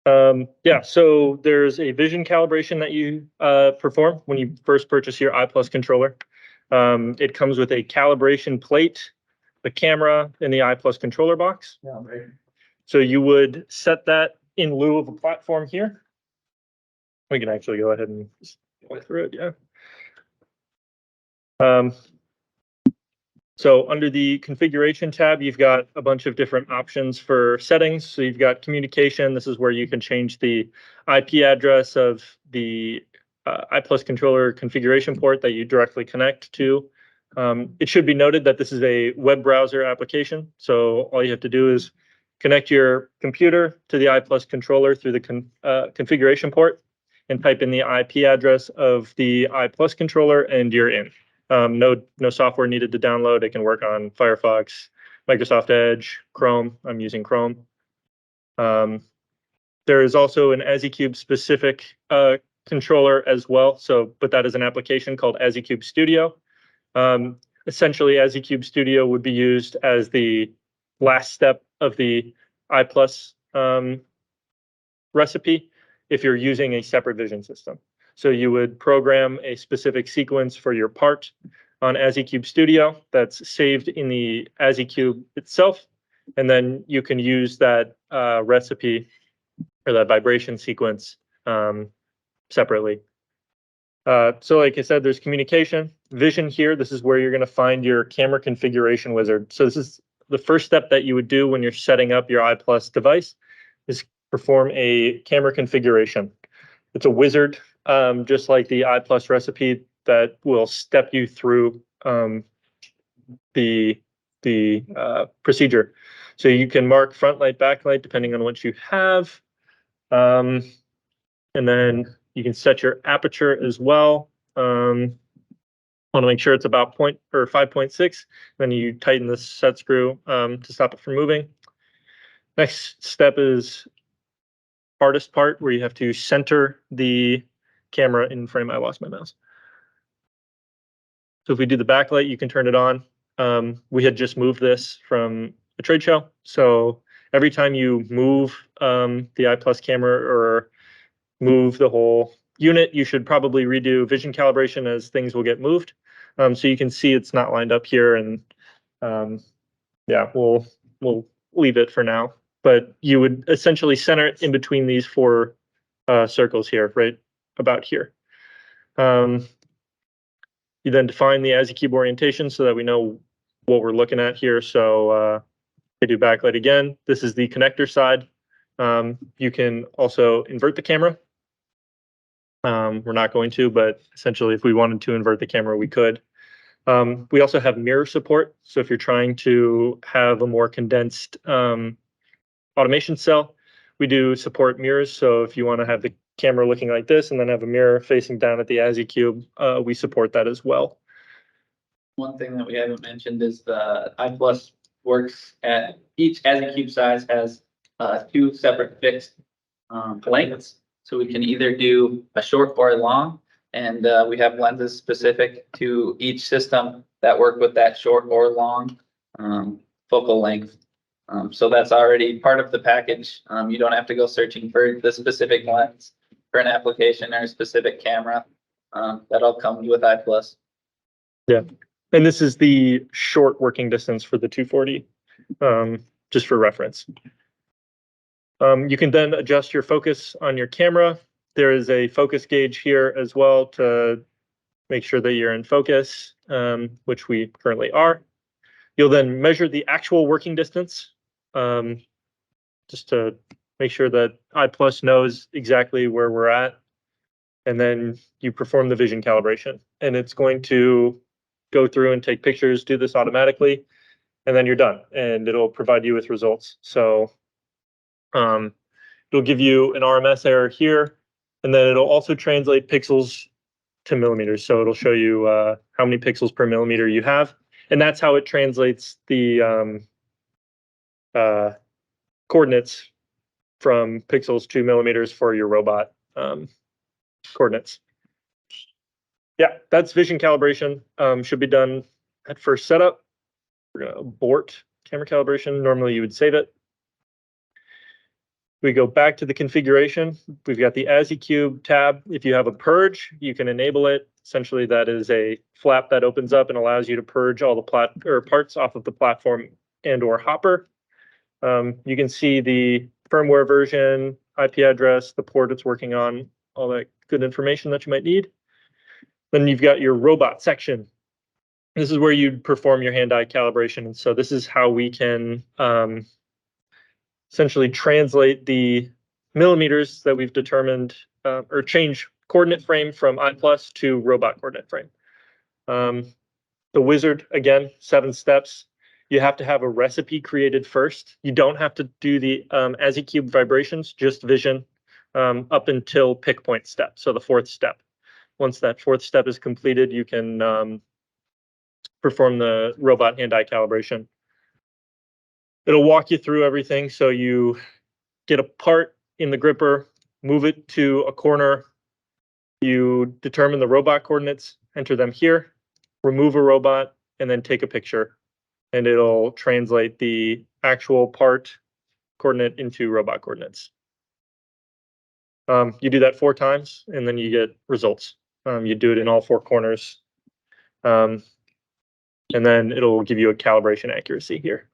Yeah, so there's a vision calibration that you perform when you first purchase your i+ controller. It comes with a calibration plate, the camera, and the i+ controller box. Yeah, right. So you would set that in lieu of a platform here. We can actually go ahead and just go through it, yeah. So under the configuration tab, you've got a bunch of different options for settings. So you've got communication. This is where you can change the IP address of the i+ controller configuration port that you directly connect to. It should be noted that this is a web browser application. So all you have to do is connect your computer to the i+ controller through the configuration port and type in the IP address of the i+ controller, and you're in. No software needed to download. It can work on Firefox, Microsoft Edge, Chrome. I'm using Chrome. There is also an AsiCube specific controller as well. So, but that is an application called AsiCube Studio. Essentially, AsiCube Studio would be used as the last step of the i+ recipe if you're using a separate vision system. So you would program a specific sequence for your part on AsiCube Studio that's saved in the AsiCube itself, and then you can use that recipe or that vibration sequence separately. So like I said, there's communication. Vision here, this is where you're going to find your camera configuration wizard. So this is the first step that you would do when you're setting up your i+ device, is perform a camera configuration. It's a wizard, just like the i+ recipe, that will step you through the procedure. So you can mark front light, back light, depending on what you have. And then you can set your aperture as well. Want to make sure it's about 5.6. Then you tighten the set screw to stop it from moving. Next step is hardest part, where you have to center the camera in frame. I lost my mouse. So if we do the backlight, you can turn it on. We had just moved this from a trade show. So every time you move the i+ camera or move the whole unit, you should probably redo vision calibration, as things will get moved. So you can see it's not lined up here, and yeah, we'll leave it for now. But you would essentially center it in between these four circles here, right about here. You then define the AsiCube orientation so that we know what we're looking at here. So I do backlight again. This is the connector side. You can also invert the camera. We're not going to, but essentially if we wanted to invert the camera, we could. We also have mirror support. So if you're trying to have a more condensed automation cell, we do support mirrors. So if you want to have the camera looking like this and then have a mirror facing down at the AsiCube, we support that as well. One thing that we haven't mentioned is the i+ works at each AsiCube size has 2 separate fixed lengths. So we can either do a short or a long, and we have lenses specific to each system that work with that short or long focal length. So that's already part of the package. You don't have to go searching for the specific lens for an application or a specific camera. That all comes with i+. Yeah, and this is the short working distance for the 240, just for reference. You can then adjust your focus on your camera. There is a focus gauge here as well to make sure that you're in focus, which we currently are. You'll then measure the actual working distance, just to make sure that i+ knows exactly where we're at. And then you perform the vision calibration, and it's going to go through and take pictures, do this automatically, and then you're done, and it'll provide you with results. So it'll give you an RMS error here, and then it'll also translate pixels to millimeters. So it'll show you how many pixels per millimeter you have, and that's how it translates the coordinates from pixels to millimeters for your robot coordinates. Yeah, that's vision calibration. Should be done at first setup. We're gonna abort camera calibration. Normally you would save it. We go back to the configuration. We've got the AsiCube tab. If you have a purge, you can enable it. Essentially, that is a flap that opens up and allows you to purge all the parts off of the platform and or hopper. You can see the firmware version, IP address, the port it's working on, all that good information that you might need. Then you've got your robot section. This is where you'd perform your hand-eye calibration. And so this is how we can essentially translate the millimeters that we've determined or change coordinate frame from I+ to robot coordinate frame. The wizard, again, 7 steps. You have to have a recipe created first. You don't have to do the AsiCube vibrations, just vision up until pick point step, so the 4th step. Once that 4th step is completed, you can perform the robot hand-eye calibration. It'll walk you through everything. So you get a part in the gripper, move it to a corner, you determine the robot coordinates, enter them here, remove a robot, and then take a picture. And it'll translate the actual part coordinate into robot coordinates. You do that 4 times, and then you get results. You do it in all 4 corners. And then it'll give you a calibration accuracy here.